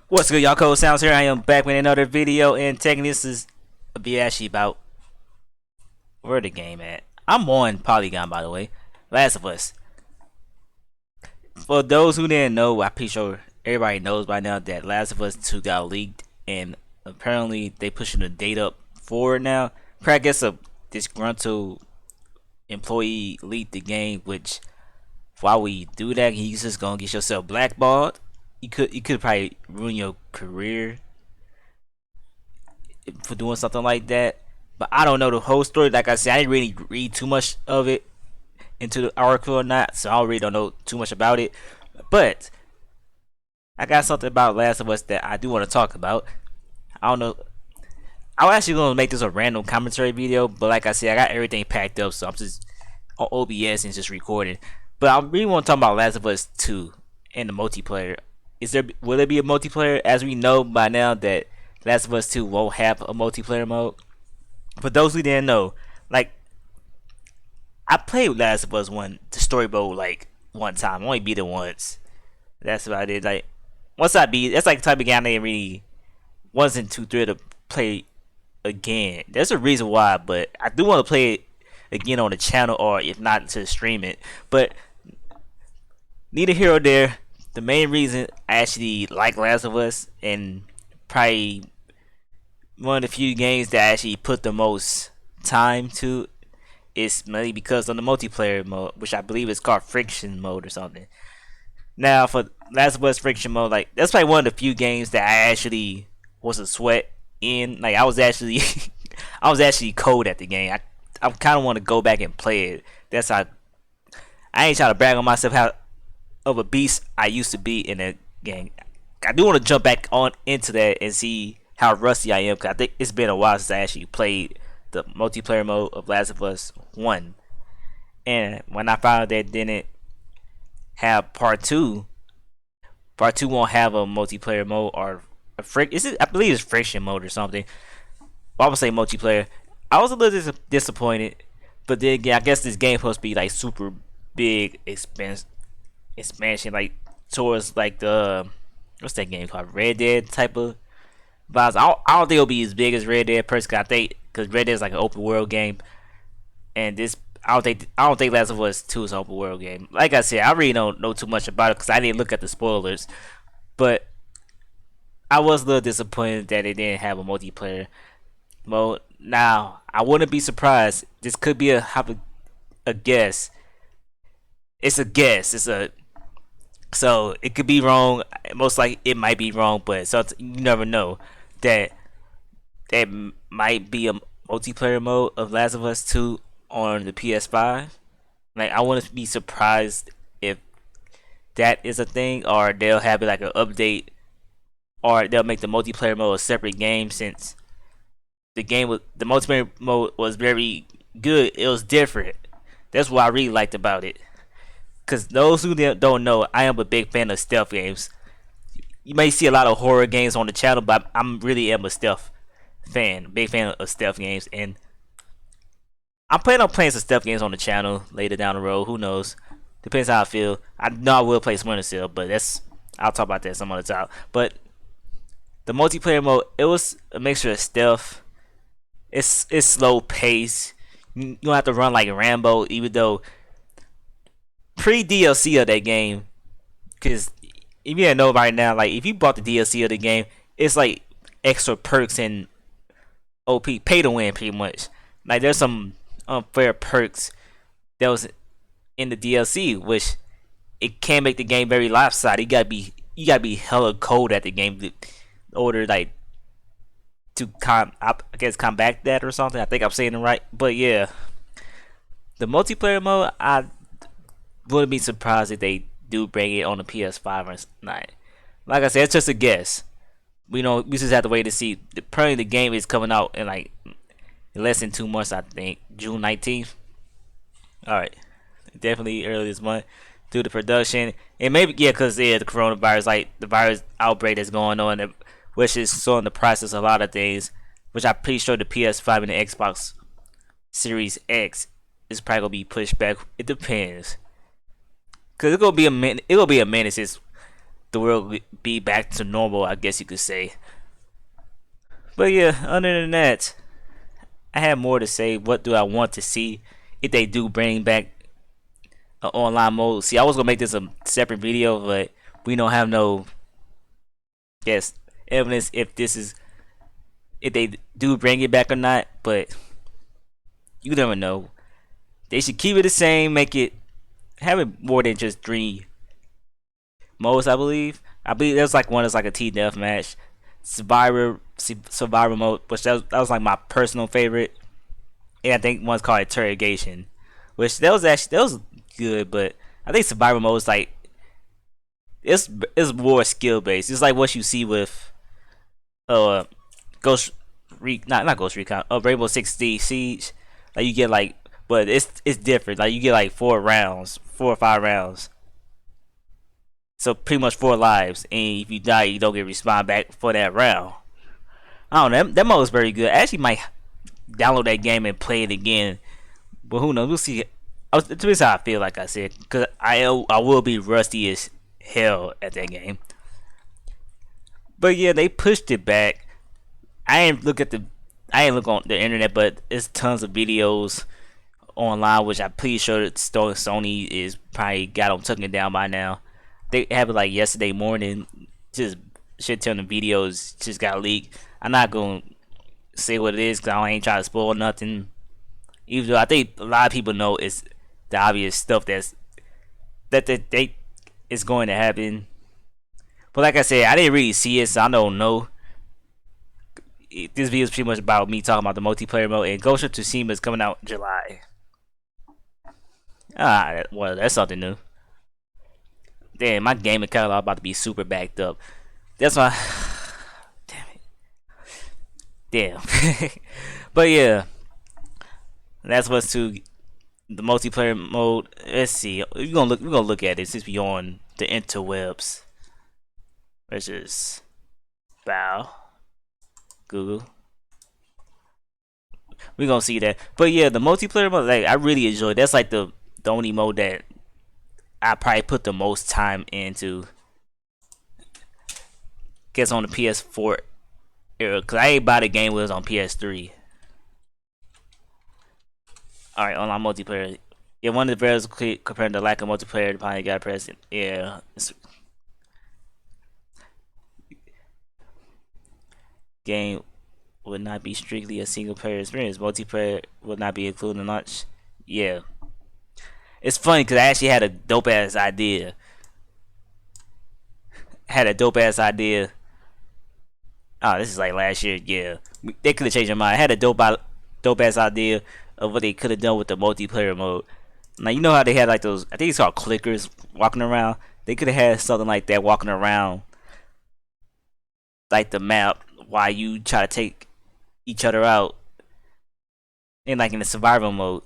What's good, y'all? Code Sounds here. I am back with another video, and taking this is be actually about where the game at. I'm on Polygon, by the way. Last of Us. For those who didn't know, I'm pretty sure everybody knows by now that Last of Us 2 got leaked, and apparently they pushing the date up forward now. I guess a disgruntled employee leaked the game, which why would you do that? You just gonna get yourself blackballed. You could probably ruin your career for doing something like that. But I don't know the whole story. Like I said, I didn't really read too much of it into the article or not, so I really don't know too much about it. But I got something about Last of Us that I do want to talk about. I don't know. I was actually gonna make this a random commentary video, but like I said, I got everything packed up, so I'm just on OBS and just recording. But I really want to talk about Last of Us 2 and the multiplayer. Will there be a multiplayer? As we know by now that Last of Us 2 won't have a multiplayer mode. For those who didn't know, like I played Last of Us 1, the story mode, like one time. I only beat it once. That's about it. Like once I beat, that's like the type of game I didn't really wasn't too thrilled to play again. There's a reason why, but I do want to play it again on the channel, or if not, to stream it. But neither here or there. The main reason I actually like Last of Us, and probably one of the few games that I actually put the most time to, is mainly because of the multiplayer mode, which I believe is called friction mode or something. Now for Last of Us friction mode, like that's probably one of the few games that I actually was a sweat in. Like I was actually I was actually cold at the game. I kind of want to go back and play it. That's how I ain't trying to brag on myself how of a beast I used to be in that game. I do want to jump back on into that and see how rusty I am, because I think it's been a while since I actually played the multiplayer mode of Last of Us 1. And when I found out that it didn't have part 2 won't have a multiplayer mode, or I believe it's friction mode or something. I would say multiplayer. I was a little disappointed, but then again, I guess this game supposed to be like super big expansion, like towards like the what's that game called, Red Dead type of vibes. I don't think it'll be as big as Red Dead personally. I think because Red Dead is like an open world game, and this I don't think Last of Us 2 is an open world game. Like I said, I really don't know too much about it because I didn't look at the spoilers, but I was a little disappointed that it didn't have a multiplayer mode. Now I wouldn't be surprised. This could be a guess. It's a guess. So it could be wrong. Most likely it might be wrong, but so you never know that there might be a multiplayer mode of Last of Us 2 on the PS5. Like I wouldn't be surprised if that is a thing, or they'll have it like an update, or they'll make the multiplayer mode a separate game, since the multiplayer mode was very good. It was different. That's what I really liked about it. Because those who don't know, I am a big fan of stealth games. You may see a lot of horror games on the channel, but I'm really am a stealth fan, big fan of stealth games, and I'm planning on playing some stealth games on the channel later down the road. Who knows? Depends how I feel. I know I will play Splinter Cell, but I'll talk about that some other time. But the multiplayer mode, it was a mixture of stealth. It's slow pace. You don't have to run like Rambo, even though pre DLC of that game, because if you didn't know right now, like if you bought the DLC of the game, it's like extra perks and OP, pay to win pretty much. Like there's some unfair perks that was in the DLC, which it can make the game very lopsided. You gotta be hella cold at the game in order like to I guess combat that or something. I think I'm saying it right, but yeah, the multiplayer mode, I wouldn't be surprised if they do bring it on the PS5 or not. Like I said, it's just a guess. We just have to wait to see. Apparently, the game is coming out in like less than 2 months. I think June 19th. All right, definitely early this month. Do the production, and maybe because the coronavirus, like the virus outbreak that's going on, which is slowing the process of a lot of things. Which I'm pretty sure the PS5 and the Xbox Series X is probably gonna be pushed back. It depends. Cause it's gonna be a minute. It will be a minute since the world be back to normal, I guess you could say. But yeah, other than that, I have more to say. What do I want to see if they do bring back an online mode? See, I was gonna make this a separate video, but we don't have no guess evidence if they do bring it back or not. But you never know. They should keep it the same. Make it have it more than just 3 modes. I believe there's like one that's like a T death match, survivor mode, which that was like my personal favorite. And I think one's called interrogation, which that was good. But I think survivor mode is like it's more skill based. It's like what you see with uh Ghost not Ghost Recon, Rainbow Six Siege. Like you get like, but it's different. Like you get like 4 or 5 rounds. So pretty much 4 lives, and if you die, you don't get respawn back for that round. I don't know. That mode is very good. I actually might download that game and play it again. But who knows? We'll see. To be how I feel, like I said, because I will be rusty as hell at that game. But yeah, they pushed it back. I ain't look on the internet, but it's tons of videos online, which I'm pretty sure that Sony is probably got them tucking it down by now. They have it like yesterday morning. Just shit ton of videos just got leaked. I'm not gonna say what it is because I ain't trying to spoil nothing. Even though I think a lot of people know it's the obvious stuff that they is going to happen. But like I said, I didn't really see it, so I don't know. This video is pretty much about me talking about the multiplayer mode, and Ghost of Tsushima is coming out in July. Well, that's something new. Damn, my gaming catalog about to be super backed up. That's why. Damn it. Damn. But yeah, that's what's to the multiplayer mode. Let's see. We're gonna look at it since we on the interwebs. Let's just bow. Google. We're gonna see that. But yeah, the multiplayer mode, like I really enjoyed. That's like the only mode that I probably put the most time into. Guess on the PS4 era, cause I ain't buy the game when it was on PS3. All right, online multiplayer. Yeah, one of the barriers compared to the lack of multiplayer, the Pioneer got present. Yeah. Game would not be strictly a single player experience. Multiplayer would not be included in launch. Yeah. It's funny because I actually had a dope ass idea. Oh, this is like last year. Yeah, they could have changed their mind. I had a dope ass idea of what they could have done with the multiplayer mode. Now you know how they had like those. I think it's called clickers walking around. They could have had something like that walking around, like the map, while you try to take each other out, and like in the survival mode.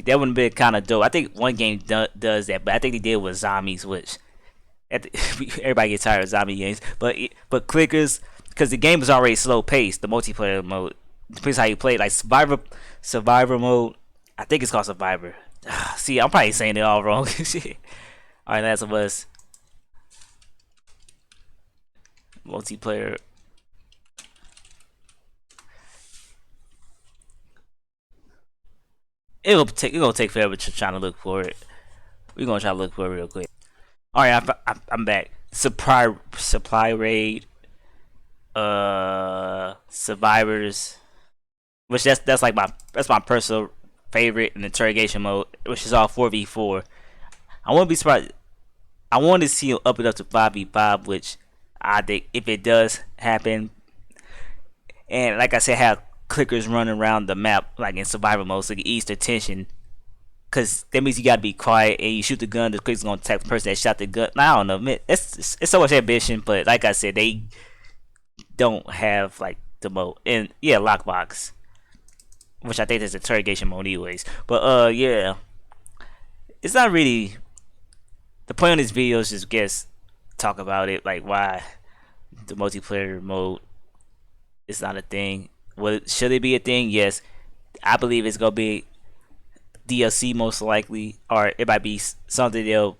That would have been kind of dope. I think one game does that, but I think they did with zombies, which everybody gets tired of zombie games. But clickers, because the game is already slow paced. The multiplayer mode depends how you play it. Like survivor mode. I think it's called survivor. See, I'm probably saying it all wrong. All right, Last of Us multiplayer. It's gonna take forever trying to look for it. We're gonna try to look for it real quick. All right, I'm back. Supply raid. Survivors, which that's like my personal favorite in interrogation mode, which is all 4v4. I wouldn't be surprised. I want to see it up to 5v5, which I think if it does happen, and like I said, have clickers running around the map like in survival mode, so you ease the tension. Cause that means you gotta be quiet and you shoot the gun. The clicker's gonna attack the person that shot the gun. Now, I don't know, man. It's so much ambition, but like I said, they don't have like the mode. And yeah, lockbox, which I think is interrogation mode anyways. But yeah, it's not really the point of this video is just talk about it, like why the multiplayer mode is not a thing. Well, should it be a thing? Yes, I believe it's gonna be DLC most likely, or it might be something they'll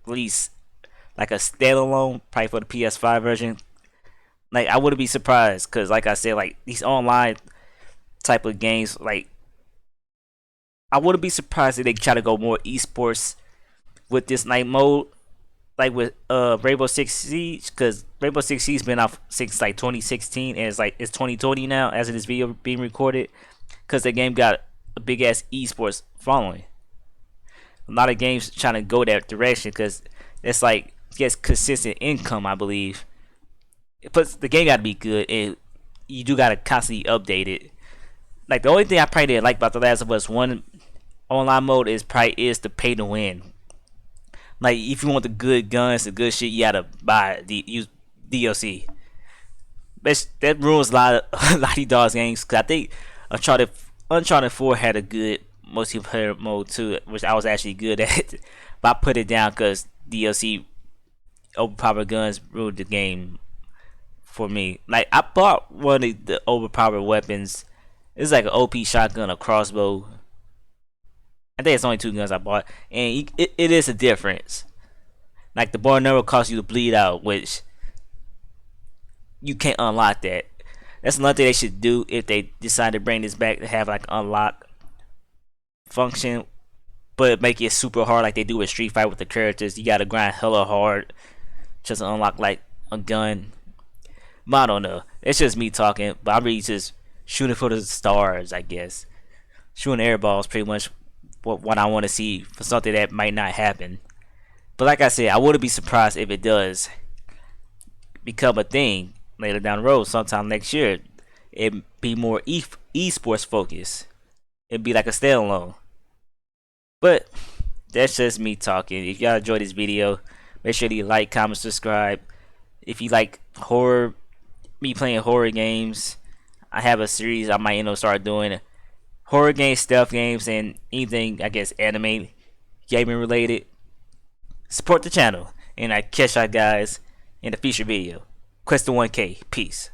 release like a standalone, probably for the PS5 version. Like I wouldn't be surprised because, like I said, like these online type of games, like I wouldn't be surprised if they try to go more esports with this night mode, like with Rainbow Six Siege, because Rainbow Six Siege been out since like 2016, and it's 2020 now as of this video being recorded, because the game got a big ass esports following. A lot of games trying to go that direction because it's like gets consistent income, I believe. But the game got to be good, and you do got to constantly update it. Like the only thing I probably didn't like about the Last of Us One online mode is the pay to win. Like if you want the good guns, the good shit, you gotta buy the use DLC. That ruins a lot of a lot of these dogs games. Cause I think Uncharted Uncharted 4 had a good multiplayer mode too, which I was actually good at. But I put it down because DLC overpowered guns ruined the game for me. Like I bought one of the overpowered weapons. It's like an OP shotgun, a crossbow. I think it's only two guns I bought, and it is a difference. Like the bar never costs you to bleed out, which you can't unlock that. That's another thing they should do if they decide to bring this back, to have like unlock function, but make it super hard like they do with Street Fight with the characters. You gotta grind hella hard just to unlock like a gun. But I don't know. It's just me talking, but I'm really just shooting for the stars, I guess. Shooting air balls, pretty much what I want to see for something that might not happen. But like I said, I wouldn't be surprised if it does become a thing later down the road, sometime next year. It be more esports focused. It'd be like a standalone. But that's just me talking. If y'all enjoyed this video, make sure you like, comment, subscribe. If you like horror, me playing horror games, I have a series I might start doing horror games, stealth games, and anything I guess anime, gaming related. Support the channel, and I catch y'all guys in the future video. Quest to 1K. Peace.